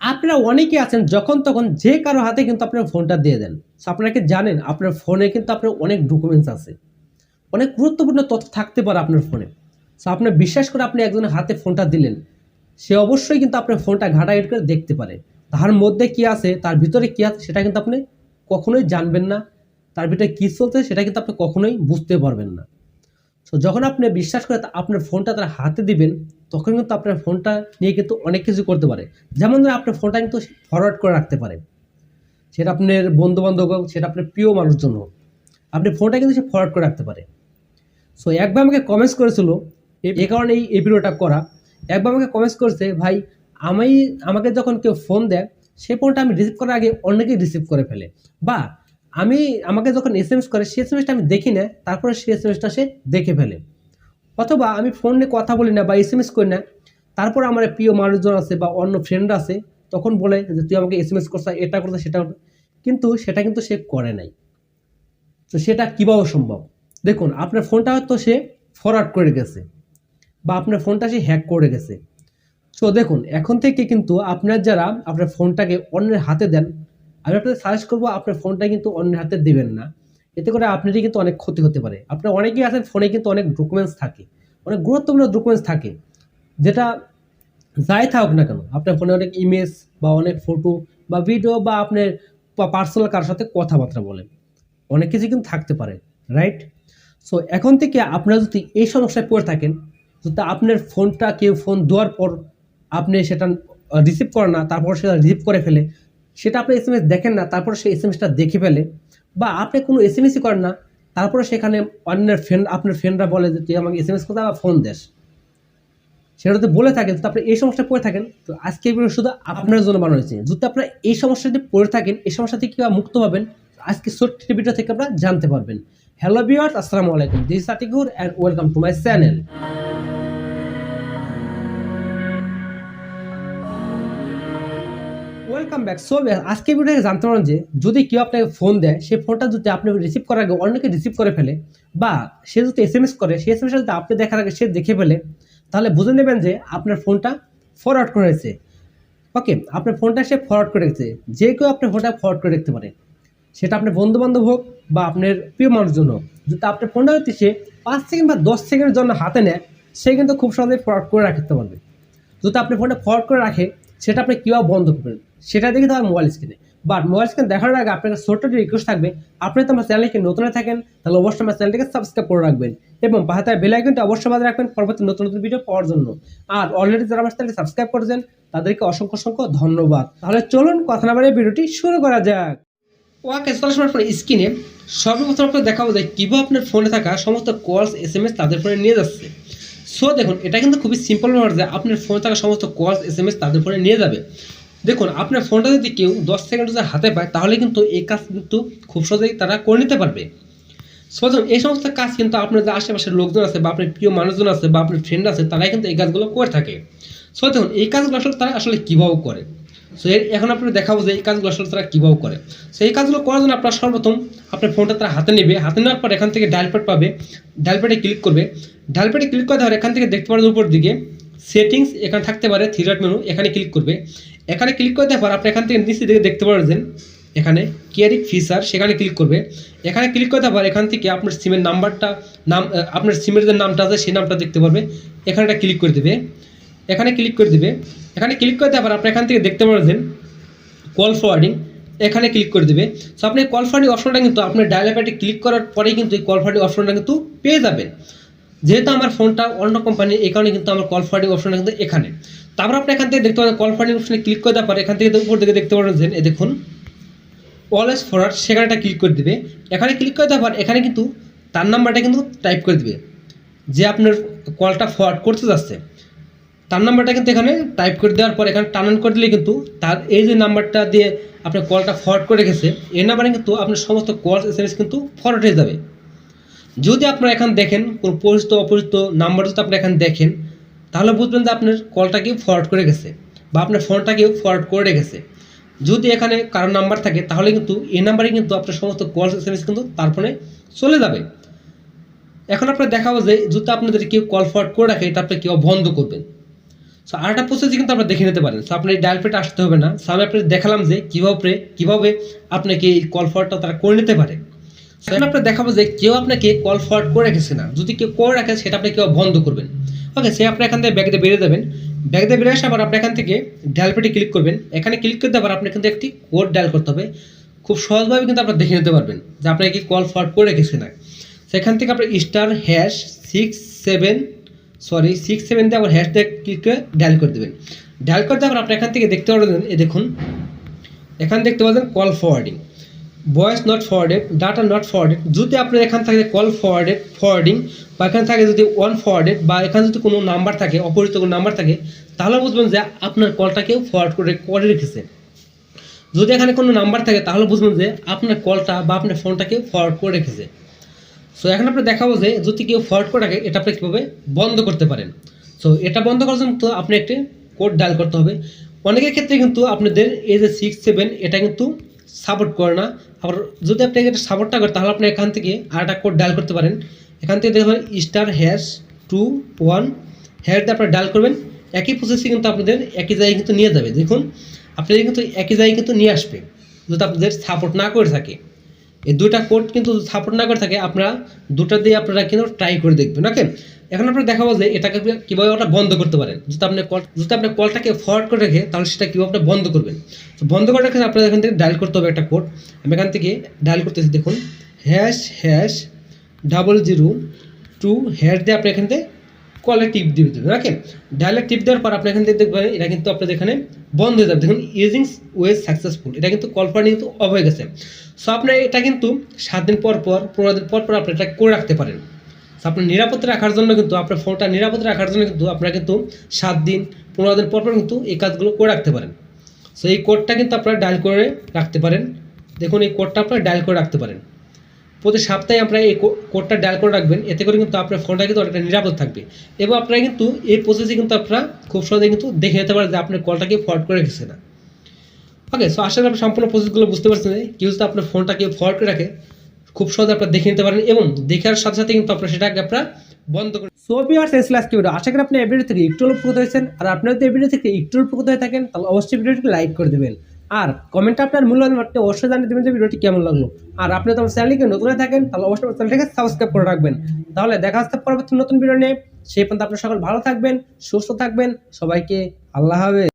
আপনারা অনেকেই আছেন যখন তখন যে কারো হাতে কিন্তু আপনার ফোনটা দিয়ে দেন। সো আপনারা কি জানেন আপনার ফোনে কিন্তু আপনার অনেক ডকুমেন্টস আছে। অনেক গুরুত্বপূর্ণ তথ্য থাকতে পারে আপনার ফোনে। সো আপনার বিশ্বাস করে আপনি একজনের হাতে ফোনটা দিলেন। সে অবশ্যই কিন্তু আপনার ফোনটা ঘাটাঘাটি করে দেখতে পারে। তার মধ্যে কি আছে, তার ভিতরে কি আছে সেটা কিন্তু আপনি কখনোই জানবেন না। তার ভিতরে কি চলছে সেটা কিন্তু আপনি কখনোই বুঝতে পারবেন না। সো যখন আপনি বিশ্বাস করে আপনার ফোনটা তার হাতে দিবেন, তখন কিন্তু আপনার ফোনটা নিয়ে কিন্তু অনেক কিছু করতে পারে। যেমন ধরেন আপনার ফোনটা কিন্তু ফরওয়ার্ড করে রাখতে পারে। সেটা আপনার বন্ধু-বান্ধব হোক, সেটা আপনার প্রিয় মানুষজন হোক। আপনি ফোনটা কিন্তু সে ফরওয়ার্ড করে রাখতে পারে। সো একবার আমাকে কমেন্টস করেছিল, এই কারণে এই ভিডিওটা করা। একবার আমাকে কমেন্টস করেছে, ভাই আমি আমাকে যখন কেউ ফোন দেয়, সেই ফোনটা আমি রিসিভ করার আগে অন্যকেই রিসিভ করে ফেলে। বা আমাকে যখন এসএমএস করে, সেই এসএমএসটা আমি দেখি না, তারপরে সেই এসএমএসটা সে দেখে ফেলে। অথবা আমি ফোন নিয়ে কথা বলি না বা এসএমএস করি না, তারপর আমার প্রিয় মানুষজন আছে বা অন্য ফ্রেন্ড আছে, তখন বলে যে তুই আমাকে এসএমএস করছ, এটা করছ, সেটা করছ। কিন্তু সেটা কিন্তু সে করে নাই। তো সেটা কীভাবে সম্ভব? দেখুন, আপনার ফোনটা হয়তো সে ফরওয়ার্ড করে গেছে বা আপনার ফোনটা সে হ্যাক করে গেছে। সো দেখুন, এখন থেকে কিন্তু আপনার যারা আপনার ফোনটাকে অন্যের হাতে দেন, আমি আপনাদের সাজেস্ট করবো আপনার ফোনটা কিন্তু অন্যের হাতে দেবেন না। এতে করে আপনারই কিন্তু অনেক ক্ষতি হতে পারে। আপনার অনেকেই আছেন ফোনে কিন্তু অনেক ডকুমেন্টস থাকে, অনেক গুরুত্বপূর্ণ ডকুমেন্টস থাকে, যেটা যাই থাকুক না কেন, আপনার ফোনে অনেক ইমেজ বা অনেক ফটো বা ভিডিও বা আপনার পার্সোনাল কারোর সাথে কথাবার্তা বলেন, অনেক কিছু কিন্তু থাকতে পারে, রাইট? সো এখন থেকে আপনারা যদি এই সমস্যায় পড়ে থাকেন, যদি আপনার ফোনটা কেউ ফোন দেওয়ার পর আপনি সেটা রিসিভ করেন না, তারপর সেটা রিসিভ করে ফেলে, সেটা আপনি এসএমএস দেখেন না, তারপর সেই এসএমএসটা দেখে ফেলে, বা আপনি কোনো এসএমএসই করেন না, তারপরে সেখানে অন্যের ফ্রেন্ড, আপনার ফ্রেন্ডরা বলে যে তুই আমাকে এসএমএস করতে বা ফোন দেস, সেটা যদি বলে থাকেন, তো আপনি এই সমস্যায় পড়ে থাকেন, তো আজকে এই ভিডিও শুধু আপনার জন্য বানানো হয়েছে। যদি আপনারা এই সমস্যাটি পড়ে থাকেন, এই সমস্যা থেকে কীভাবে মুক্ত পাবেন, আজকে ছোট্ট ভিডিও থেকে আপনারা জানতে পারবেন। হ্যালো ভিউয়ার্স, আসসালামু আলাইকুম, this is Atikur and welcome to my channel. Welcome back. So আজকে ভিডিওতে জানতে পারেন যে যদি কেউ আপনাকে ফোন দেয়, সেই ফোনটা যদি আপনি রিসিভ করার আগে অন্যকে রিসিভ করে ফেলে, বা সে যদি এসএমএস করে, সেই এসএমএসটা যদি আপনি দেখার আগে সে দেখে ফেলে, তাহলে বুঝে নেবেন যে আপনার ফোনটা ফরওয়ার্ড করেছে। ওকে, আপনার ফোনটা সে ফরওয়ার্ড করে রেখেছে। যে কেউ আপনার ফোনটা ফরওয়ার্ড করে রাখতে পারে, সেটা আপনার বন্ধু-বান্ধব হোক বা আপনার প্রিয় মানুষজন হোক। যদি আপনার ফোনটা যদি সে 5 সেকেন্ড বা 10 সেকেন্ডের জন্য হাতে নেয়, সে কিন্তু খুব সহজেই ফরওয়ার্ড করে রাখতে পারবে। যদি আপনি ফোনটা ফরওয়ার্ড করে রাখে, সেটা আপনি কীভাবে বন্ধ করবেন সেটা দেখে তো মোবাইল স্ক্রিনে। বাট মোবাইল স্ক্রিন দেখার আগে আপনার ছোট্ট একটি রিকোয়েস্ট থাকবে, আপনি তো আমার চ্যানেলকে নতুন থাকেন, তাহলে অবশ্যই আমার চ্যানেলটিকে সাবস্ক্রাইব করে রাখবেন এবং পাশে থাকা বেল আইকনটি অবশ্যই বাজিয়ে রাখবেন পরবর্তী নতুন নতুন ভিডিও পাওয়ার জন্য। আর অলরেডি যারা আমার চ্যানেলটি সাবস্ক্রাইব করেছেন, তাদেরকে অসংখ্য অসংখ্য ধন্যবাদ। তাহলে চলুন কথা না বাড়িয়ে ভিডিওটি শুরু করা যাক। ওকে, চলে আসুন আপনার স্ক্রিনে। সর্বপ্রথম আপনাকে দেখাবো যে কীভাবে আপনার ফোনে থাকা সমস্ত কলস, এসএমএস তাদের ফোনে নিয়ে যাচ্ছে। সো দেখুন, এটা কিন্তু খুবই সিম্পল ব্যাপার যে আপনার ফোনে থাকা সমস্ত কলস, এসএমএস তাদের ফোনে নিয়ে যাবে। দেখুন, আপনার ফোনটা যদি কেউ 10 সেকেন্ড যদি হাতে পায়, তাহলে কিন্তু এই কাজ কিন্তু খুব সহজেই তারা করে নিতে পারবে। সো দেখুন, এই সমস্ত কাজ কিন্তু আপনার যে আশেপাশের লোকজন আছে বা আপনার প্রিয় মানুষজন আছে বা আপনার ফ্রেন্ড আছে, তারাই কিন্তু এই কাজগুলো করে থাকে। সো দেখুন, এই কাজগুলো আসলে তারা আসলে কীভাবে করে। সো এখন আপনারা দেখাবো যে এই কাজগুলো আসলে তারা কীভাবে করে। সো এই কাজগুলো করার জন্য আপনার সর্বপ্রথম আপনার ফোনটা তারা হাতে নেবে। হাতে নেওয়ার পর এখান থেকে ডায়াল প্যাড পাবে, ডায়াল প্যাডে ক্লিক করবে। ডায়াল প্যাডে ক্লিক করে দেওয়ার এখান থেকে দেখতে পারেন উপর দিকে সেটিংস, এখানে থাকতে পারে থ্রি ডট মেনু, এখানে ক্লিক করবে। এখানে ক্লিক করে দেওয়ার পর আপনি এখান থেকে নিচে দিকে দেখতে পারবেন এখানে কেয়ারিং ফিচার, সেখানে ক্লিক করবে। এখানে ক্লিক করে দেওয়ার এখান থেকে আপনার সিমের নাম্বারটা, আপনার সিমের যে নামটা আছে সেই নামটা দেখতে পারবে। এখানে একটা ক্লিক করে দেবে, এখানে ক্লিক করে দেবে। এখানে ক্লিক করে দেওয়ার আপনি এখান থেকে দেখতে পারবেন কল ফরওয়ার্ডিং, এখানে ক্লিক করে দেবে। সো আপনি কল ফরওয়ার্ডিং অপশনটা কিন্তু আপনার ডায়াল প্যাডে ক্লিক করার পরেই কিন্তু এই কল ফরওয়ার্ডিং অপশনটা কিন্তু পেয়ে যাবেন। যেহেতু আমার ফোনটা অন্য কোম্পানির, এই কারণে কিন্তু আমার কল ফরওয়ার্ডিং অপশনটা কিন্তু এখানে। তারপর আপনি এখান থেকে দেখতে পাবেন কল ফরওয়ার্ডিং অপশনে ক্লিক করে দেওয়ার পর এখান থেকে উপর দিকে দেখতে পাবেন যে দেখুন অলওয়েজ ফরওয়ার্ড, সেখানে একটা ক্লিক করে দেবে। এখানে ক্লিক করে দেওয়ার পর এখানে কিন্তু তার নাম্বারটা কিন্তু টাইপ করে দেবে, যে আপনার কলটা ফরওয়ার্ড করতে যাচ্ছে তার নাম্বারটা কিন্তু এখানে টাইপ করে দেওয়ার পর এখানে টার্ন অন করে দিলে কিন্তু তার এই যে নাম্বারটা দিয়ে আপনার কলটা ফরওয়ার্ড করে রেখেছে, এই নাম্বারে কিন্তু আপনার সমস্ত কল, এসএমএস কিন্তু ফরওয়ার্ড হয়ে যাবে। যদি আপনারা এখানে দেখেন কোনো পরিচিত অপরিচিত নাম্বার যদি আপনি এখানে দেখেন, তাহলে বুঝবেন যে আপনার কলটাকেও ফরওয়ার্ড করে গেছে বা আপনার ফোনটাকেও ফরওয়ার্ড করে রেখেছে। যদি এখানে কারো নাম্বার থাকে, তাহলে কিন্তু এই নাম্বারে কিন্তু আপনার সমস্ত কল, এসএমএস কিন্তু তার ফোনে চলে যাবে। এখন আপনারা দেখাবো যে যদি আপনাদের কেউ কল ফরওয়ার্ড করে রাখে, এটা আপনি কেউ বন্ধ করবেন। সো আরেকটা প্রসেসে কিন্তু আপনারা দেখে নিতে পারেন। সো আপনার এই ডায়াল প্যাডে আসতে হবে না। সো আমি আপনাদের দেখালাম যে কীভাবে আপনাকে এই কল ফরওয়ার্ডটা তারা করে নিতে পারে। এখন আপনার দেখাবো যে কেউ আপনাকে কল ফরওয়ার্ড করে রেখেছে না, যদি কেউ করে রাখে সেটা আপনি কেউ বন্ধ করবেন। ওকে, সে আপনি এখান থেকে ব্যাগ দিয়ে বেরিয়ে যাবেন। ব্যাগ দিয়ে বেরিয়ে আসার পর আপনি এখান থেকে ডায়াল প্যাডে ক্লিক করবেন। এখানে ক্লিক করতে পারেন আপনি কিন্তু একটি কোড ডায়াল করতে হবে। খুব সহজভাবে কিন্তু আপনারা দেখে নিতে পারবেন যে আপনাকে কি কল ফরওয়ার্ড করে রেখেছে না। সেখান থেকে আপনার *#6 7 দিয়ে আবার হ্যাশ দিয়ে ক্লিক করে ডায়াল করে দেবেন। ডায়াল করে দেওয়ার আপনি এখান থেকে দেখতে পারবেন, দেখুন এখানে দেখতে পাচ্ছেন call forwarding, voice not forwarded, data not forwarded. যদি আপনার এখান থেকে কল ফরওয়ার্ডিং বা এখানে থাকে যদি ওয়ান ফরওয়ার্ডেড বা এখানে যদি কোনো নাম্বার থাকে, অপরিচিত কোনো নাম্বার থাকে, তাহলে বুঝবেন যে আপনার কলটা কেউ ফরওয়ার্ড করে রেখেছে। যদি এখানে কোনো নাম্বার থাকে তাহলে বুঝবেন যে আপনার কলটা বা আপনার ফোনটা কেউ ফরওয়ার্ড করে রেখেছে। সো এখন আপনি দেখাবো যে যদি কেউ ফরওয়ার্ড করে রাখে এটা আপনি কীভাবে বন্ধ করতে পারেন। সো এটা বন্ধ করার জন্য তো আপনি একটি কোড ডায়াল করতে হবে। অনেকের ক্ষেত্রে কিন্তু আপনাদের এই যে 6 7 এটা কিন্তু সাপোর্ট করে না। আবার যদি আপনি এটা সাপোর্ট না করে তাহলে আপনি এখান থেকে আরেকটা কোড ডায়াল করতে পারেন। এখান থেকে দেখবেন *#2 1# দিয়ে আপনারা ডায়াল করবেন। একই প্রসেসে কিন্তু আপনাদের একই জায়গায় কিন্তু নিয়ে যাবে। দেখুন আপনাদের কিন্তু একই জায়গায় কিন্তু নিয়ে আসবে যদি আপনাদের সাপোর্ট না করে থাকে। এই দুইটা কোড কিন্তু সাপোর্ট না করে থাকে, আপনারা দুটো দিয়ে আপনারা কিন্তু ট্রাই করে দেখবেন। ওকে, এখন আপনারা দেখাবো যে এটাকে কীভাবে ওটা বন্ধ করতে পারেন। যদি আপনার কলটাকে ফরওয়ার্ড করে রাখে তাহলে সেটা কীভাবে আপনি বন্ধ করবেন। তো বন্ধ করে রাখলে আপনাদের এখান থেকে ডায়াল করতে হবে একটা কোড। আমি এখান থেকে ডায়াল করতেছি, দেখুন #002# দিয়ে আপনি এখান থেকে কলে টিপ দিয়ে দেবেন। ওকে, ডায়ালে টিপ দেওয়ার পর আপনি এখান থেকে দেখবেন এটা কিন্তু আপনাদের এখানে বন্ধ হয়ে যাবে। দেখুন ইউজিং ওয়েজ সাকসেসফুল, এটা কিন্তু কল ফরওয়ার্ডিং কিন্তু অফ হয়ে গেছে। সো আপনি এটা কিন্তু 7 দিন পর 15 দিন পর আপনি এটা করে রাখতে পারেন। সো আপনার নিরাপত্তা রাখার জন্য কিন্তু আপনার ফোনটা নিরাপত্তা রাখার জন্য কিন্তু আপনারা কিন্তু 7 দিন 15 দিন পর কিন্তু এই কাজগুলো করে রাখতে পারেন। সো এই কোডটা কিন্তু আপনারা ডায়াল করে রাখতে পারেন। দেখুন এই কোডটা আপনারা ডায়াল করে রাখতে পারেন। প্রতি সপ্তাহে আপনারা এই কোডটা ডায়াল করে রাখবেন, এতে করে কিন্তু আপনার ফোনটা কিন্তু অনেকটা নিরাপদ থাকবে। এবং আপনারা কিন্তু এই প্রসেসে কিন্তু আপনারা খুব সহজে কিন্তু দেখে নিতে পারেন যে আপনার কলটাকে ফরওয়ার্ড করে রেখেছে না। ওকে, সো আশা করি আপনি সম্পূর্ণ প্রসেসগুলো বুঝতে পারছেন। কেউ যদি আপনার ফোনটাকে ফরওয়ার্ড করে রাখে খুব সহজে আপনারা দেখে নিতে পারেন এবং দেখার সাথে সাথে কিন্তু আপনারা সেটাকে আপনারা বন্ধ করে। সো ভিউয়ার্স, এই ছিল আজকের ভিডিও। আশা করি আপনি এই ভিডিও থেকে একটু উপকৃত হয়েছেন। আর আপনারা যদি এই ভিডিও থেকে একটু উপকৃত হয়ে থাকেন তাহলে অবশ্যই ভিডিওটিকে লাইক করে দেবেন। আর কমেন্টে আপনার মূল্যবান মতামত অবশ্যই জানিয়ে দেবেন যে ভিডিওটি কেমন লাগলো। আর আপনি তো আমার চ্যানেলকে নতুন হয়ে থাকেন তাহলে অবশ্যই আমার চ্যানেলটাকে সাবস্ক্রাইব করে রাখবেন। তাহলে দেখা হচ্ছে পরবর্তী নতুন ভিডিও নিয়ে। সেই পর্যন্ত আপনারা সকল ভালো থাকবেন, সুস্থ থাকবেন। সবাইকে আল্লাহ হাফেজ।